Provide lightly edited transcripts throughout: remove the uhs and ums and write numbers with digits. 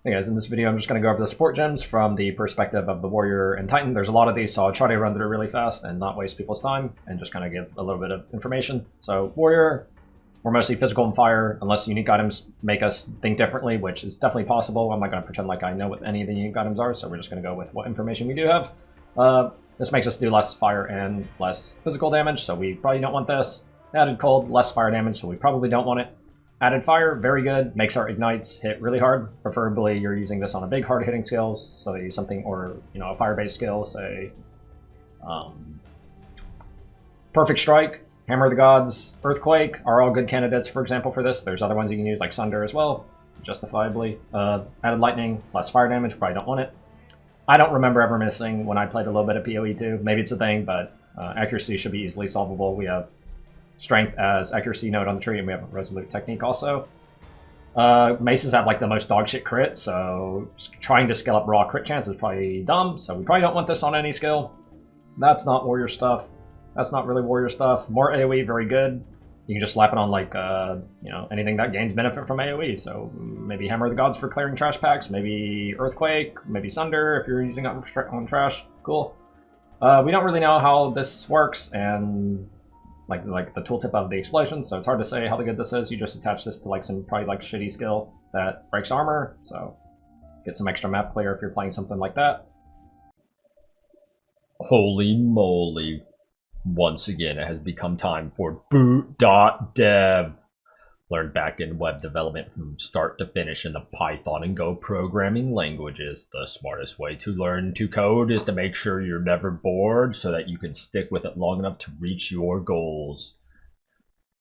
Hey guys, in this video I'm just going to go over the support gems from the perspective of the Warrior and Titan. There's a lot of these, so I'll try to run through really fast and not waste people's time and just kind of give a little bit of information. So Warrior, we're mostly physical and fire, unless unique items make us think differently, which is definitely possible. I'm not going to pretend like I know what any of the unique items are, so we're just going to go with what information we do have. This makes us do less fire and less physical damage, so we probably don't want this. Added cold, less fire damage, so we probably don't want it. Added fire, very good. Makes our ignites hit really hard. Preferably you're using this on a big hard hitting skills, so they use something, or a fire-based skill, say Perfect Strike, Hammer of the Gods, Earthquake are all good candidates, for example, for this. There's other ones you can use like Sunder as well, justifiably. Added lightning, less fire damage, probably don't want it. I don't remember ever missing when I played a little bit of PoE 2. Maybe it's a thing, but accuracy should be easily solvable. We have strength as accuracy node on the tree, and we have a resolute technique also. Maces have like the most dogshit crit, so trying to scale up raw crit chance is probably dumb, so we probably don't want this on any skill. That's not warrior stuff. That's not really warrior stuff. More AoE, very good. You can just slap it on like, anything that gains benefit from AoE. So maybe Hammer of the Gods for clearing trash packs, maybe Earthquake, maybe Sunder if you're using it on trash. Cool. We don't really know how this works, and like the tooltip of the explosion, so it's hard to say how good this is. You just attach this to like some probably like shitty skill that breaks armor, so get some extra map clear if you're playing something like that. Holy moly. Once again, it has become time for boot.dev. Learn back-end web development from start to finish in the Python and Go programming languages. The smartest way to learn to code is to make sure you're never bored so that you can stick with it long enough to reach your goals.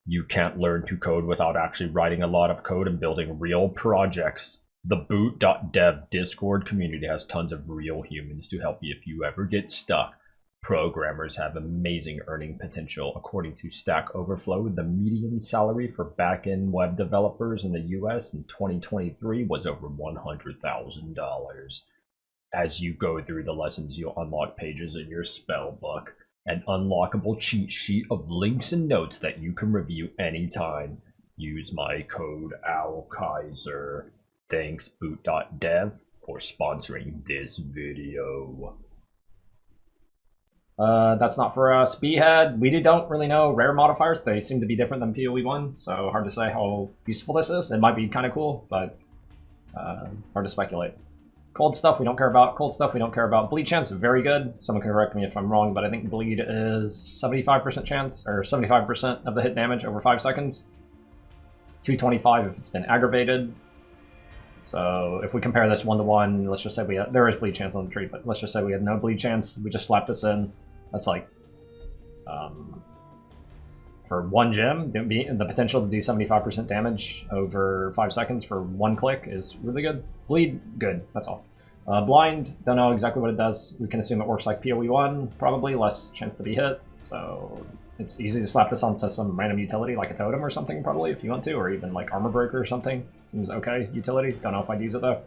You can't learn to code without actually writing a lot of code and building real projects. The boot.dev Discord community has tons of real humans to help you if you ever get stuck. Programmers have amazing earning potential. According to Stack Overflow, the median salary for back-end web developers in the US in 2023 was over $100,000. As you go through the lessons, you'll unlock pages in your spell book, an unlockable cheat sheet of links and notes that you can review anytime. Use my code ALKaiser. Thanks boot.dev for sponsoring this video. That's not for us. Behead, we don't really know rare modifiers. They seem to be different than PoE 1, so hard to say how useful this is. It might be kind of cool, but hard to speculate. Cold stuff we don't care about. Cold stuff we don't care about. Bleed chance, very good. Someone can correct me if I'm wrong, but I think bleed is 75% chance, or 75% of the hit damage over 5 seconds. 225 if it's been aggravated. So if we compare this 1-to-1, let's just say there is bleed chance on the tree, but let's just say we had no bleed chance. We just slapped this in. That's like, for one gem, the potential to do 75% damage over 5 seconds for 1 click is really good. Bleed, good, that's all. Blind, don't know exactly what it does. We can assume it works like PoE 1, probably, less chance to be hit. So it's easy to slap this onto some random utility like a totem or something, probably, if you want to, or even like armor breaker or something. Seems okay, utility. Don't know if I'd use it though.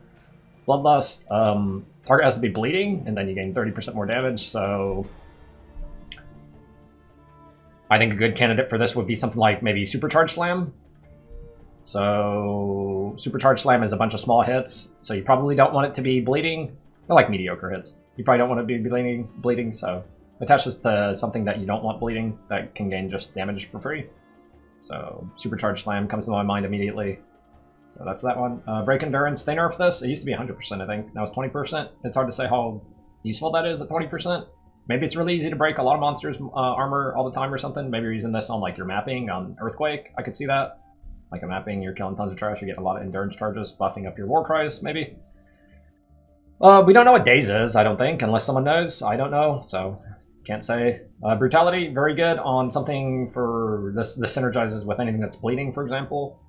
Bloodlust, target has to be bleeding, and then you gain 30% more damage, so I think a good candidate for this would be something like maybe Supercharge Slam. So Supercharge Slam is a bunch of small hits, so you probably don't want it to be bleeding. They're like mediocre hits. You probably don't want it to be bleeding, so attach this to something that you don't want bleeding that can gain just damage for free. So Supercharge Slam comes to my mind immediately. So that's that one. Break Endurance, they nerfed this. It used to be 100%, I think. Now it's 20%. It's hard to say how useful that is at 20%. Maybe it's really easy to break a lot of monsters' armor all the time or something. Maybe you're using this on like your mapping on Earthquake. I could see that. Like a mapping, you're killing tons of trash, you get a lot of endurance charges, buffing up your war cries, maybe. We don't know what Daze is, I don't think, unless someone knows. I don't know, so can't say. Brutality, very good on something for this. This synergizes with anything that's bleeding, for example.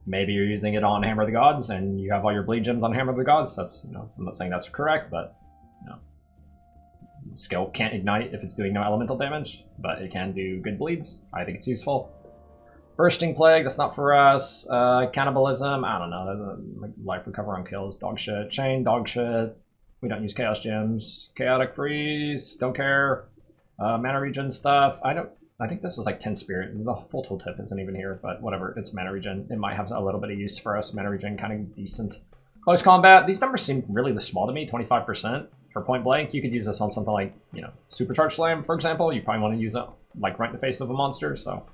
Maybe you're using it on Hammer of the Gods, and you have all your bleed gems on Hammer of the Gods. That's, I'm not saying that's correct, but the skill can't ignite if it's doing no elemental damage, but it can do good bleeds. I think it's useful. Bursting Plague, that's not for us. Cannibalism, I don't know. Life recover on kills, dog shit. Chain, dog shit. We don't use Chaos Gems. Chaotic Freeze, don't care. Mana Regen stuff, I don't I think this is like 10 Spirit. The full tooltip isn't even here, but whatever. It's mana regen. It might have a little bit of use for us. Mana regen kind of decent. Close combat. These numbers seem really small to me. 25% for point blank. You could use this on something like, you know, Supercharged Slam, for example. You probably want to use it like right in the face of a monster. So,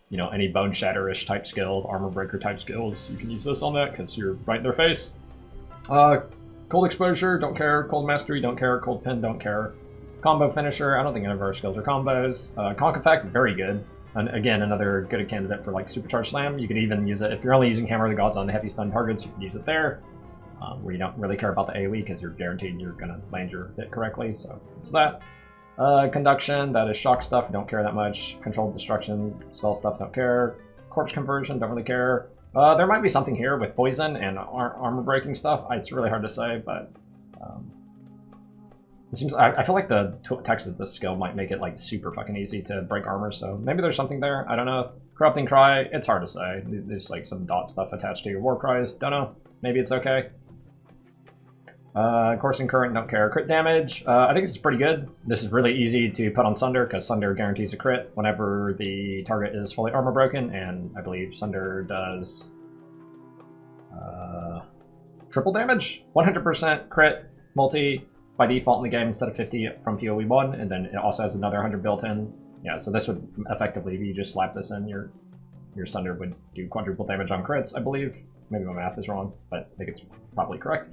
you know, any Bone Shatter-ish type skills, Armor Breaker type skills, you can use this on that because you're right in their face. Cold Exposure, don't care. Cold Mastery, don't care. Cold Pin, don't care. Combo Finisher, I don't think any of our skills are combos. Conk Effect, very good. And again, another good candidate for like Supercharged Slam. You could even use it, if you're only using Hammer of the Gods on heavy stun targets, you can use it there. Where you don't really care about the AoE because you're guaranteed you're going to land your hit correctly, so it's that. Conduction, that is shock stuff, don't care that much. Controlled Destruction, spell stuff, don't care. Corpse Conversion, don't really care. There might be something here with poison and armor breaking stuff. It's really hard to say, but it seems. I feel like the text of this skill might make it like super fucking easy to break armor. So maybe there's something there. I don't know. Corrupting Cry, it's hard to say. There's like some dot stuff attached to your war cries. Don't know. Maybe it's okay. Coursing Current, don't care. Crit damage, I think this is pretty good. This is really easy to put on Sunder because Sunder guarantees a crit whenever the target is fully armor broken, and I believe Sunder does triple damage, 100% crit multi by default in the game instead of 50 from PoE 1, and then it also has another 100 built in. Yeah, so this would effectively, if you just slap this in, your Sunder would do quadruple damage on crits, I believe. Maybe my math is wrong, but I think it's probably correct.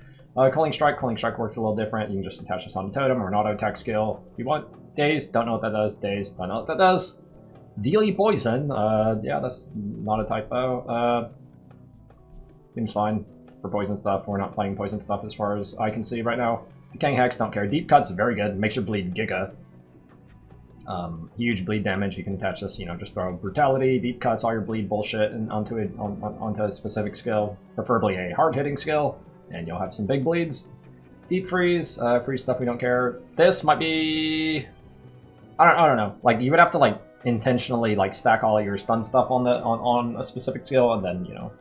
Culling Strike works a little different. You can just attach this on a totem or an auto attack skill if you want. Daze, don't know what that does. Daze, don't know what that does. Dealy Poison, yeah, that's not a typo. Seems fine for poison stuff. We're not playing poison stuff as far as I can see right now. Decaying Hex, don't care. Deep Cut's very good. Makes your bleed giga. Huge bleed damage. You can attach this, you know, just throw Brutality, Deep Cuts, all your bleed bullshit and onto a specific skill, preferably a hard-hitting skill, and you'll have some big bleeds. Deep Freeze, freeze stuff we don't care. This might be, I don't know. Like you would have to like intentionally like stack all of your stun stuff on a specific skill, and then, you know,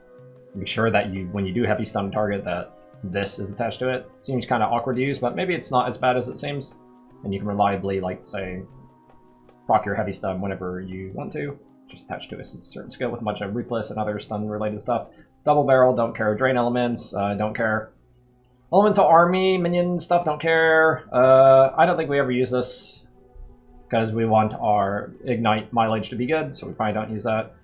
be sure that you, when you do heavy stun target, that this is attached to it. Seems kind of awkward to use, but maybe it's not as bad as it seems, and you can reliably, like, say, proc your heavy stun whenever you want to. Just attached to a certain skill with a bunch of Ruthless and other stun-related stuff. Double Barrel, don't care. Drain Elements, don't care. Elemental Army, minion stuff, don't care. I don't think we ever use this because we want our Ignite mileage to be good, so we probably don't use that.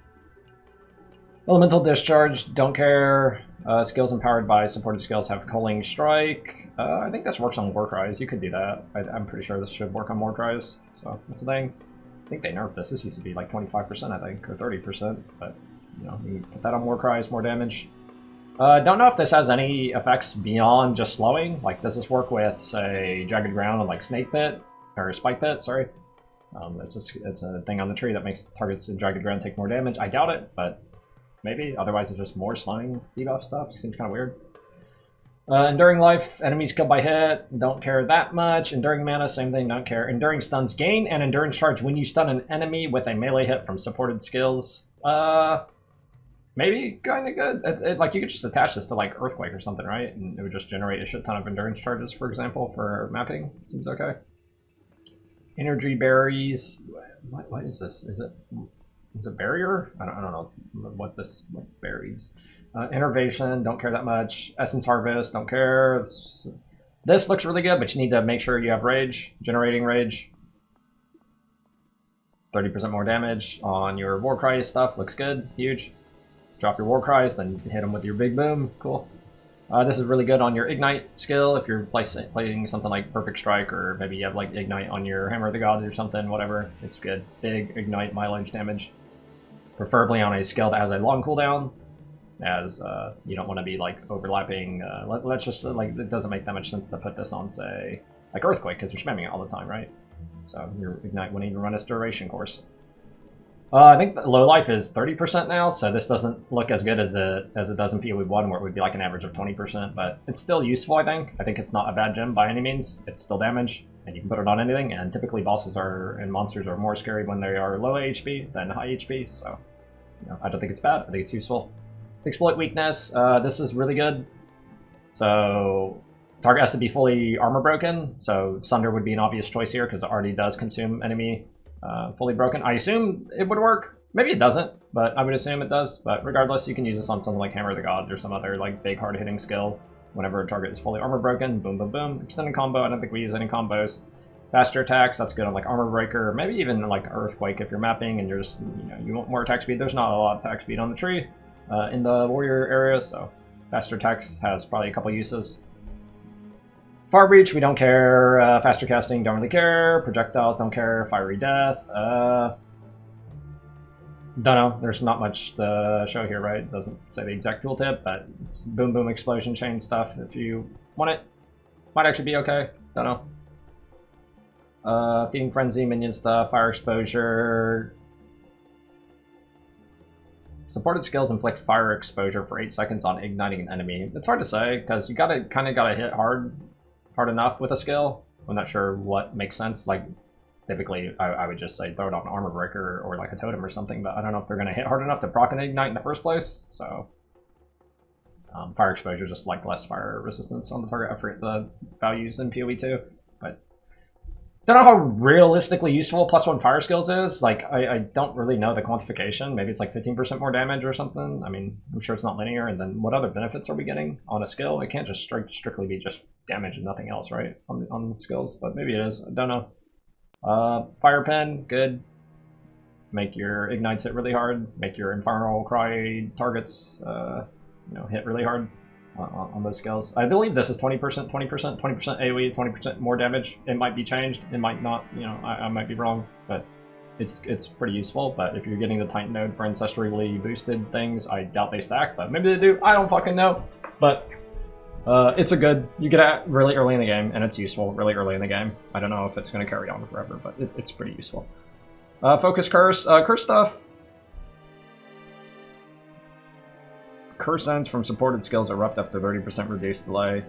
Elemental Discharge, don't care. Skills empowered by supported skills have Culling Strike. I think this works on Warcries. You could do that. I'm pretty sure this should work on Warcries. So that's the thing. I think they nerfed this. This used to be like 25%, I think, or 30%. But, you know, you can put that on Warcries, more damage. Don't know if this has any effects beyond just slowing. Like, does this work with, say, Jagged Ground and like Snake Pit? Or Spike Pit, sorry. It's a thing on the tree that makes targets in Jagged Ground take more damage. I doubt it, but maybe. Otherwise, it's just more slowing debuff stuff. Seems kind of weird. Enduring Life, enemies killed by hit, don't care that much. Enduring Mana, same thing, don't care. Enduring Stuns, gain an Endurance Charge when you stun an enemy with a melee hit from supported skills. Maybe kind of good. Like, you could just attach this to, like, Earthquake or something, right? And it would just generate a shit ton of Endurance Charges, for example, for mapping. Seems okay. Energy Berries. What is this? Is it Barrier? I don't know what berries. Innervation, don't care that much. Essence Harvest, don't care. This looks really good, but you need to make sure you have Rage. Generating Rage. 30% more damage on your Warcry stuff. Looks good. Huge. Drop your Warcries, then hit them with your Big Boom. Cool. This is really good on your Ignite skill if you're playing something like Perfect Strike, or maybe you have like Ignite on your Hammer of the Gods or something, whatever. It's good. Big Ignite mileage damage. Preferably on a skill that has a long cooldown, as you don't want to be like overlapping. Let's just like, it doesn't make that much sense to put this on, say, like Earthquake, because you're spamming it all the time, right? So your Ignite wouldn't even run its duration course. I think the low life is 30% now, so this doesn't look as good as it does in PoE 1, where it would be like an average of 20%, but it's still useful, I think. I think it's not a bad gem by any means. It's still damage, and you can put it on anything, and typically bosses and monsters are more scary when they are low HP than high HP, so, you know, I don't think it's bad. I think it's useful. Exploit Weakness, this is really good. So, target has to be fully armor broken, so Sunder would be an obvious choice here, because it already does consume enemy fully broken. I assume it would work. Maybe it doesn't, but I would assume it does. But regardless, you can use this on something like Hammer of the Gods or some other like big hard hitting skill. Whenever a target is fully armor broken, boom, boom, boom. Extended combo. I don't think we use any combos. Faster attacks. That's good on like Armor Breaker, maybe even like Earthquake if you're mapping and you're just you want more attack speed. There's not a lot of attack speed on the tree in the warrior area, so faster attacks has probably a couple uses. Far Reach, we don't care. Faster casting, don't really care. Projectiles, don't care. Fiery Death. Don't know. There's not much to show here, right? It doesn't say the exact tooltip, but it's boom, boom, explosion chain stuff. If you want it, might actually be okay. Don't know. Feeding Frenzy, minion stuff, fire exposure. Supported skills inflict fire exposure for 8 seconds on igniting an enemy. It's hard to say because you kind of gotta hit hard enough with a skill. I'm not sure what makes sense. Like typically, I would just say throw it on Armor Breaker or like a totem or something, but I don't know if they're gonna hit hard enough to proc and ignite in the first place. So fire exposure just like less fire resistance on the target. I forget the values in PoE 2, but. Don't know how realistically useful +1 fire skills is. Like, I don't really know the quantification. Maybe it's like 15% more damage or something. I mean, I'm sure it's not linear. And then what other benefits are we getting on a skill? It can't just strictly be just damage and nothing else, right? On skills, but maybe it is. I don't know. Fire Pen, good. Make your ignites hit really hard. Make your Infernal Cry targets, hit really hard. On those skills. I believe this is 20%, 20%, 20% AoE, 20% more damage. It might be changed, it might not, I might be wrong, but it's pretty useful. But if you're getting the Titan node for ancestrally boosted things, I doubt they stack, but maybe they do. I don't fucking know. But it's a good, you get it really early in the game, and it's useful really early in the game. I don't know if it's going to carry on forever, but it's pretty useful. Focus Curse. Curse stuff. Curse ends from supported skills erupt after 30% reduced delay.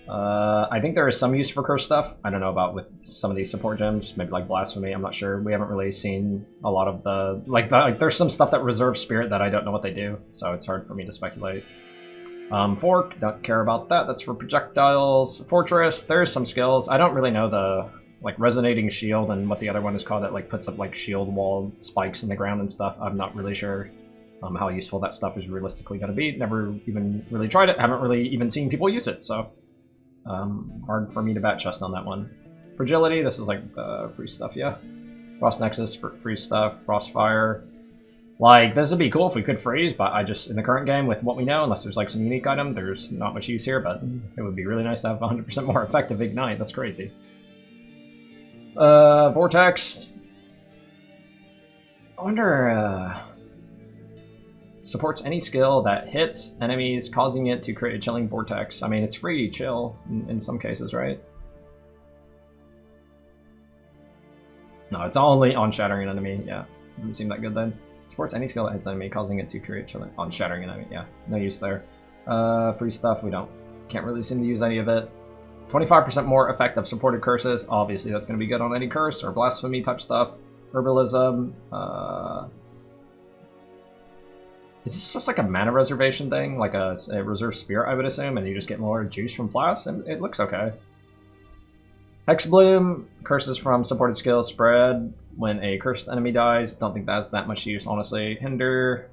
I think there is some use for curse stuff. I don't know about with some of these support gems, maybe like Blasphemy, I'm not sure. We haven't really seen a lot of the... Like, there's some stuff that reserves Spirit that I don't know what they do, so it's hard for me to speculate. Fork, don't care about that. That's for projectiles. Fortress, there's some skills. I don't really know the... Like, Resonating Shield and what the other one is called that, like, puts up, like, shield wall spikes in the ground and stuff. I'm not really sure. How useful that stuff is realistically going to be. Never even really tried it. Haven't really even seen people use it, so hard for me to bat chest on that one. Fragility, this is like free stuff, yeah. Frost Nexus, free stuff. Frostfire. Like, this would be cool if we could freeze, but I just, in the current game, with what we know, unless there's like some unique item, there's not much use here, but it would be really nice to have 100% more effective Ignite. That's crazy. Vortex. I wonder, supports any skill that hits enemies, causing it to create a chilling vortex. I mean, it's free chill in some cases, right? No, it's only on shattering an enemy. Yeah, doesn't seem that good then. Supports any skill that hits enemy, causing it to create chilling on shattering an enemy. Yeah, no use there. Free stuff, we can't really seem to use any of it. 25% more effect of supported curses. Obviously, that's going to be good on any curse or blasphemy type stuff. Herbalism. Is this just like a mana reservation thing? Like a reserve spirit, I would assume, and you just get more juice from flasks? And it looks okay. Hexbloom, curses from supported skills spread when a cursed enemy dies. Don't think that's that much use, honestly. Hinder.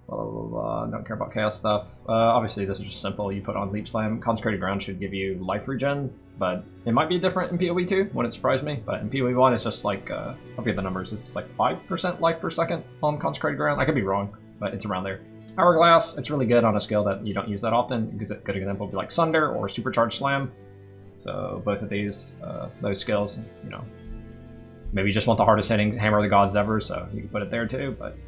Blah, blah, blah, blah. Don't care about chaos stuff. Obviously, this is just simple. You put on Leap Slam. Consecrated Ground should give you life regen, but it might be different in PoE 2. Wouldn't surprise me. But in PoE 1, it's just like, I'll get the numbers. It's like 5% life per second on Consecrated Ground. I could be wrong, but it's around there. Hourglass, it's really good on a skill that you don't use that often. A good example would be like Sunder or Supercharged Slam. So both of these, those skills, maybe you just want the hardest hitting Hammer of the Gods ever, so you can put it there too, but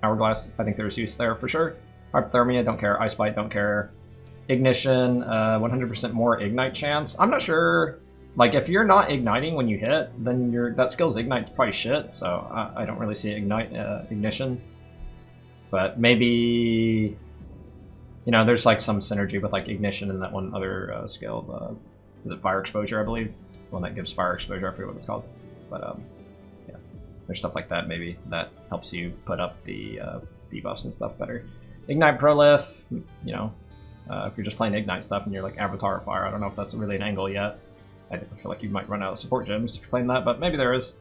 Hourglass, I think there's use there for sure. Hypothermia, don't care. Ice Bite, don't care. Ignition, 100% more Ignite chance. I'm not sure, like if you're not igniting when you hit, then that skill's Ignite's probably shit, so I don't really see Ignition. But maybe, there's like some synergy with like Ignition and that one other skill, is it Fire Exposure, I believe? One that gives Fire Exposure, I forget what it's called. But yeah, there's stuff like that maybe that helps you put up the debuffs and stuff better. Ignite Prolif, if you're just playing Ignite stuff and you're like Avatar of Fire, I don't know if that's really an angle yet. I feel like you might run out of support gems for playing that, but maybe there is.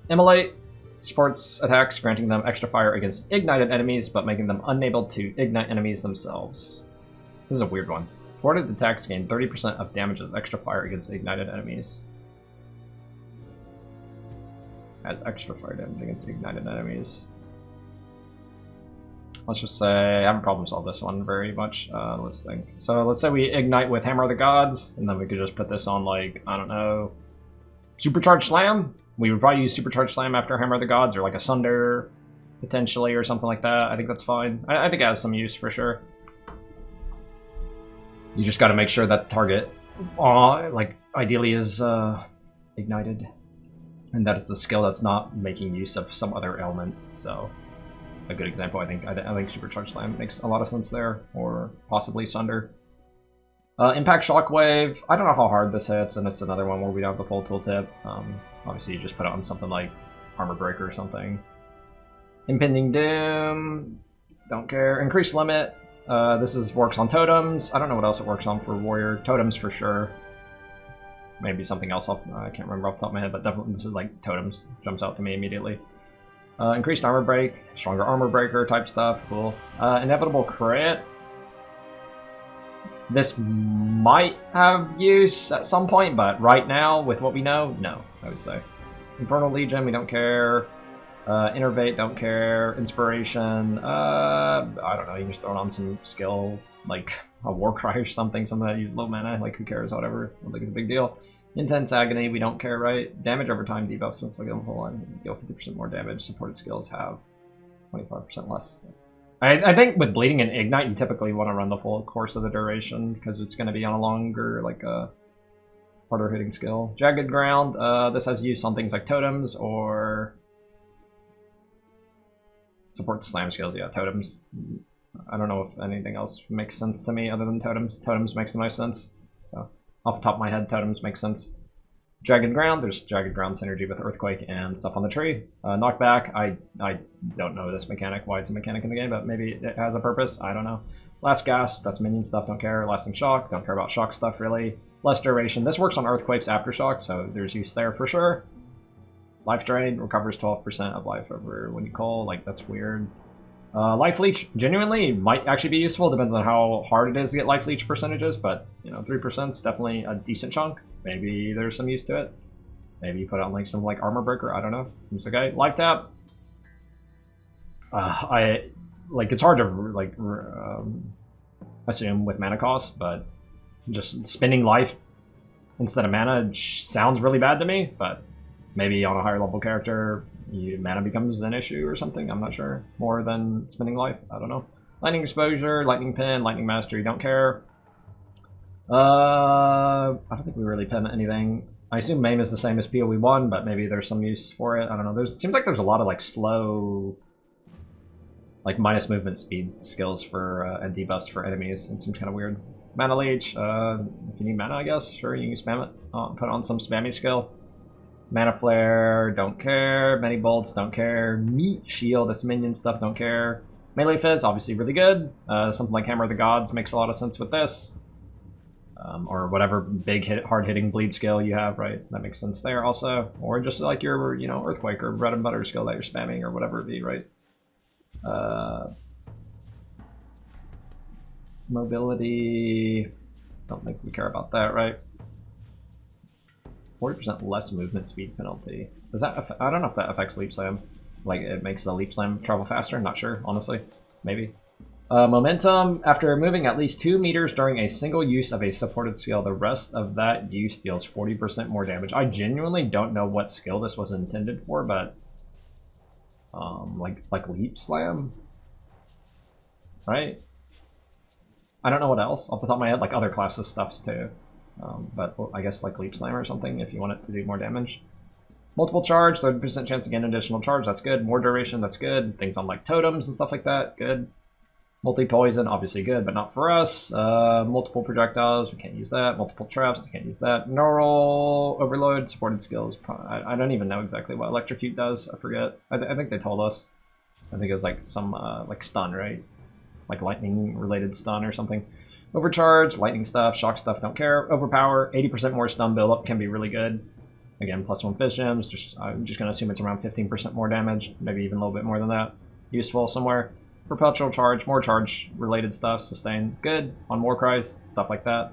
Immolate supports attacks, granting them extra fire against ignited enemies, but making them unable to ignite enemies themselves. This is a weird one. Thwarted attacks gain 30% of damage as extra fire against ignited enemies. Has extra fire damage against ignited enemies. Let's just say I haven't problem solved this one very much. Let's think. So let's say we ignite with Hammer of the Gods, and then we could just put this on, like, I don't know, Supercharged Slam. We would probably use Supercharged Slam after Hammer of the Gods, or like a Sunder, potentially, or something like that. I think that's fine. I think it has some use for sure. You just got to make sure that the target, like, ideally is ignited, and that it's a skill that's not making use of some other element. So, a good example, I think Supercharged Slam makes a lot of sense there, or possibly Sunder. Impact Shockwave. I don't know how hard this hits, and it's another one where we don't have the full tooltip. Obviously, you just put it on something like Armor Breaker or something. Impending Doom. Don't care. Increased Limit. This works on totems. I don't know what else it works on for Warrior. Totems for sure. Maybe something else. I can't remember off the top of my head, but definitely this is like totems. Jumps out to me immediately. Increased Armor Break. Stronger Armor Breaker type stuff. Cool. Inevitable Crit. This might have use at some point, but right now, with what we know, no, I would say. Infernal Legion, we don't care. Innervate, don't care. Inspiration, I don't know, you can just throw it on some skill, like a Warcry or something that uses low mana, like who cares, whatever. I don't think it's a big deal. Intense Agony, we don't care, right? Damage over time, debuff, so like a whole lot. Deal 50% more damage, supported skills have 25% less. I think with Bleeding and Ignite, you typically want to run the full course of the duration, because it's going to be on a longer, like a harder hitting skill. Jagged Ground, this has use on things like totems, or supports slam skills, yeah, totems. I don't know if anything else makes sense to me other than totems. Totems makes the most sense, so off the top of my head, totems make sense. Jagged Ground, there's Jagged Ground synergy with Earthquake and stuff on the tree. Knockback, I don't know this mechanic, why it's a mechanic in the game, but maybe it has a purpose, I don't know. Last Gasp, that's minion stuff, don't care. Lasting Shock, don't care about shock stuff really. Less duration, this works on Earthquake's Aftershock, so there's use there for sure. Life Drain, recovers 12% of life over when you call, like that's weird. Life Leech, genuinely, might actually be useful, depends on how hard it is to get Life Leech percentages, but, you know, 3% is definitely a decent chunk. Maybe there's some use to it. Maybe you put it on like some like Armor Breaker, I don't know. Seems okay. Life Tap. It's hard to like assume with mana cost, but just spending life instead of mana sounds really bad to me, but maybe on a higher level character, mana becomes an issue or something. I'm not sure. More than spending life. I don't know. Lightning Exposure, Lightning Pin, Lightning Mastery, don't care. I don't think we really pin anything. I assume MAME is the same as PoE1, but maybe there's some use for it. I don't know. It seems like there's a lot of like slow, like minus movement speed skills for and debuffs for enemies. It seems kind of weird. Mana Leech. If you need mana, I guess sure you can spam it. Put on some spammy skill. Mana Flare, don't care. Many Bolts, don't care. Meat Shield, this minion stuff, don't care. Melee Fizz, obviously really good. Something like Hammer of the Gods makes a lot of sense with this. Or whatever big hard-hitting bleed skill you have, right? That makes sense there also. Or just like your, you know, Earthquake or bread and butter skill that you're spamming or whatever it be, right? Mobility, don't think we care about that, right? 40% less movement speed penalty. Does that? I don't know if that affects Leap Slam. Like it makes the Leap Slam travel faster. Not sure, honestly. Maybe. Momentum. After moving at least 2 meters during a single use of a supported skill, the rest of that use deals 40% more damage. I genuinely don't know what skill this was intended for, but like Leap Slam, right? I don't know what else off the top of my head. Like other classes stuffs too. But I guess like Leap Slam or something if you want it to do more damage. Multiple charge, 30% chance to gain additional charge, that's good. More duration, that's good. Things on like totems and stuff like that, good. Multi-poison, obviously good, but not for us. Multiple projectiles, we can't use that. Multiple traps, we can't use that. Neural Overload, supported skills. I don't even know exactly what Electrocute does, I forget. I think they told us. I think it was like some like stun, right? Like lightning related stun or something. Overcharge, lightning stuff, shock stuff, don't care. Overpower, 80% more stun buildup can be really good. Again, +1 Fizz Gems, I'm just going to assume it's around 15% more damage, maybe even a little bit more than that. Useful somewhere. Perpetual charge, more charge related stuff, sustain, good. On Warcries, stuff like that.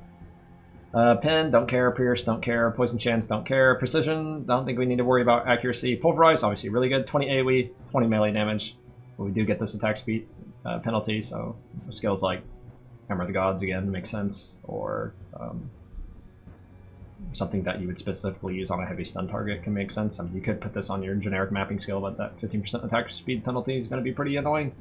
Pin, don't care. Pierce, don't care. Poison Chance, don't care. Precision, don't think we need to worry about accuracy. Pulverize, obviously really good. 20 AoE, 20 melee damage. But we do get this attack speed penalty, so skills like Hammer of the Gods, again, makes sense. Or something that you would specifically use on a heavy stun target can make sense. I mean, you could put this on your generic mapping skill, but that 15% attack speed penalty is going to be pretty annoying.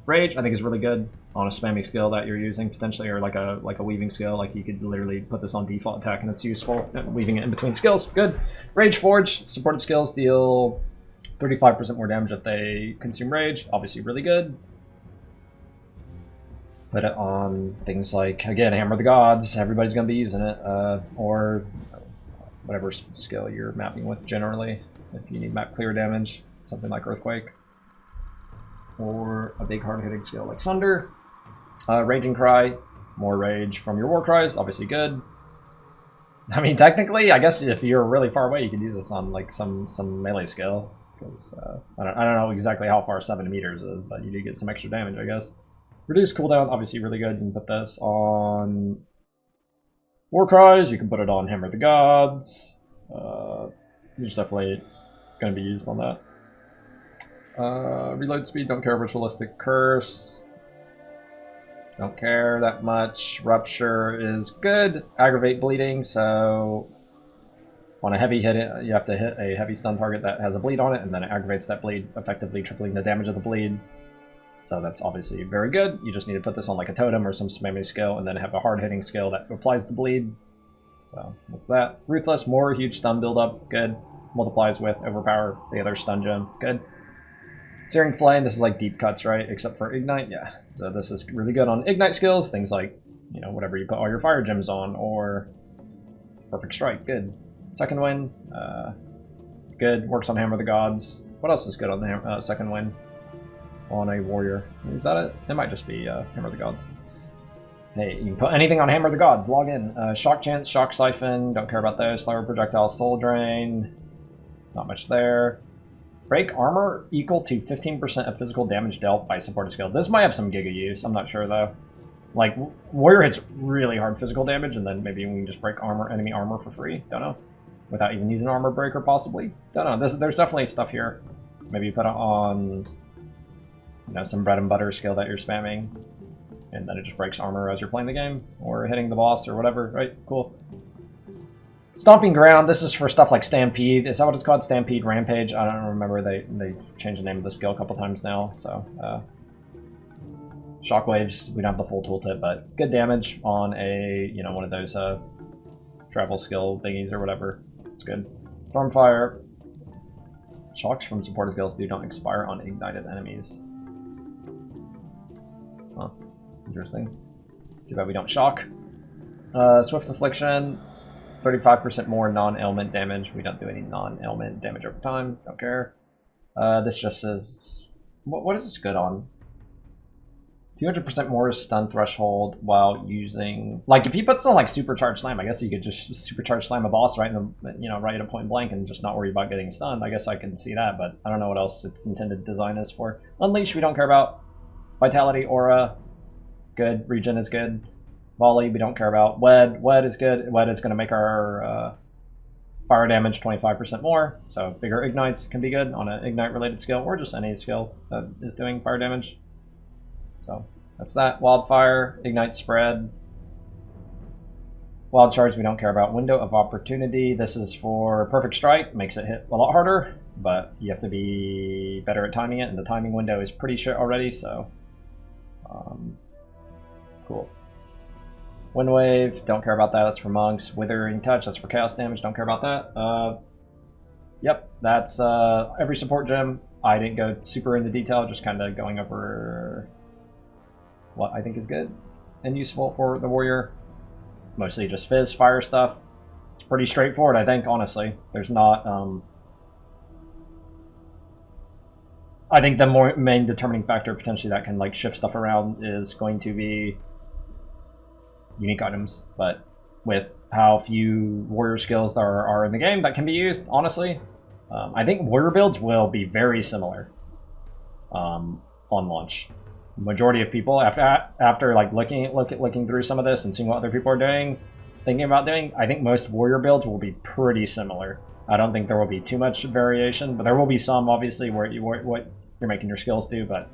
Rage, I think, is really good on a spamming skill that you're using potentially, or like a weaving skill. Like you could literally put this on default attack and it's useful. Weaving it in between skills, good. Rage Forge, supported skills deal 35% more damage if they consume rage, obviously really good. Put it on things like, again, Hammer of the Gods, everybody's going to be using it, or whatever skill you're mapping with generally. If you need map clear damage, something like Earthquake. Or a big hard-hitting skill like Sunder. Raging Cry, more rage from your Warcries, obviously good. I mean, technically, I guess if you're really far away, you could use this on like some melee skill. Because I don't know exactly how far 7 meters is, but you do get some extra damage, I guess. Reduce cooldown, obviously really good. You can put this on Warcries, you can put it on Hammer of the Gods. It's definitely going to be used on that. Reload speed, don't care. Ritualistic Curse, don't care that much. Rupture is good. Aggravate bleeding, so on a heavy hit, you have to hit a heavy stun target that has a bleed on it, and then it aggravates that bleed, effectively tripling the damage of the bleed. So that's obviously very good. You just need to put this on like a totem or some spammy skill, and then have a hard-hitting skill that applies the bleed. So that's that. Ruthless, more huge stun buildup, good. Multiplies with overpower the other stun gem, good. Searing Flame, this is like deep cuts, right? Except for Ignite, yeah. So this is really good on Ignite skills, things like, you know, whatever you put all your fire gems on, or Perfect Strike, good. Second Wind, good. Works on Hammer of the Gods. What else is good on the Second Wind? On a warrior. Is that it? It might just be Hammer of the Gods. Hey, you can put anything on Hammer of the Gods. Log in. Shock Chance, Shock Siphon, don't care about those. Slower Projectile, Soul Drain. Not much there. Break armor equal to 15% of physical damage dealt by supported skill. This might have some giga use. I'm not sure though. Like warrior hits really hard physical damage, and then maybe we can just break enemy armor for free. Don't know. Without even using armor breaker, possibly. Don't know. There's definitely stuff here. Maybe you put it on, you know, some bread and butter skill that you're spamming, and then it just breaks armor as you're playing the game or hitting the boss or whatever. Right? Cool. Stomping Ground, this is for stuff like Stampede. Is that what it's called? Stampede, Rampage? I don't remember. They changed the name of the skill a couple times now, so... Shockwaves, we don't have the full tooltip, but good damage on a, you know, one of those travel skill thingies or whatever. It's good. Stormfire. Shocks from supported skills do not expire on ignited enemies. Huh. Interesting. Too bad we don't shock. Swift Affliction. 35% more non-ailment damage. We don't do any non-ailment damage over time. Don't care. This just says... What is this good on? 200% more stun threshold while using... Like, if you put this on, like, Supercharged Slam, I guess you could just Supercharged Slam a boss right in the, you know, right at a point blank and just not worry about getting stunned. I guess I can see that, but I don't know what else its intended design is for. Unleash, we don't care about. Vitality, Aura, good. Regen is good. Volley, we don't care about. Wed is good. Wed is going to make our fire damage 25% more, so bigger ignites can be good on an ignite-related skill, or just any skill that is doing fire damage. So that's that. Wildfire, Ignite Spread. Wild Charge we don't care about. Window of Opportunity, this is for Perfect Strike, makes it hit a lot harder, but you have to be better at timing it, and the timing window is pretty shit already, so... cool. Wind Wave, don't care about that, that's for monks. Withering Touch, that's for chaos damage, don't care about that. Yep, that's every support gem. I didn't go super into detail, just kind of going over what I think is good and useful for the warrior. Mostly just fizz, fire stuff. It's pretty straightforward, I think, honestly. There's not... I think the main determining factor potentially that can like shift stuff around is going to be unique items, but with how few warrior skills there are in the game that can be used, honestly, I think warrior builds will be very similar on launch. Majority of people after like looking through some of this and seeing what other people are doing, thinking about doing, I think most warrior builds will be pretty similar. I don't think there will be too much variation, but there will be some obviously where what you're making your skills do, but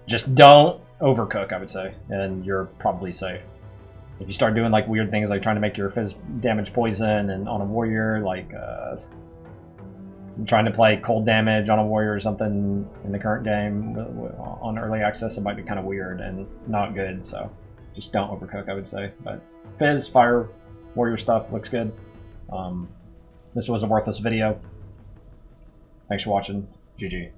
just don't overcook, I would say, and you're probably safe. If you start doing like weird things like trying to make your fizz damage poison and on a warrior, like trying to play cold damage on a warrior or something in the current game on early access, it might be kind of weird and not good, so just don't overcook, I would say. But fizz, fire, warrior stuff looks good. This was a worthless video. Thanks for watching. GG.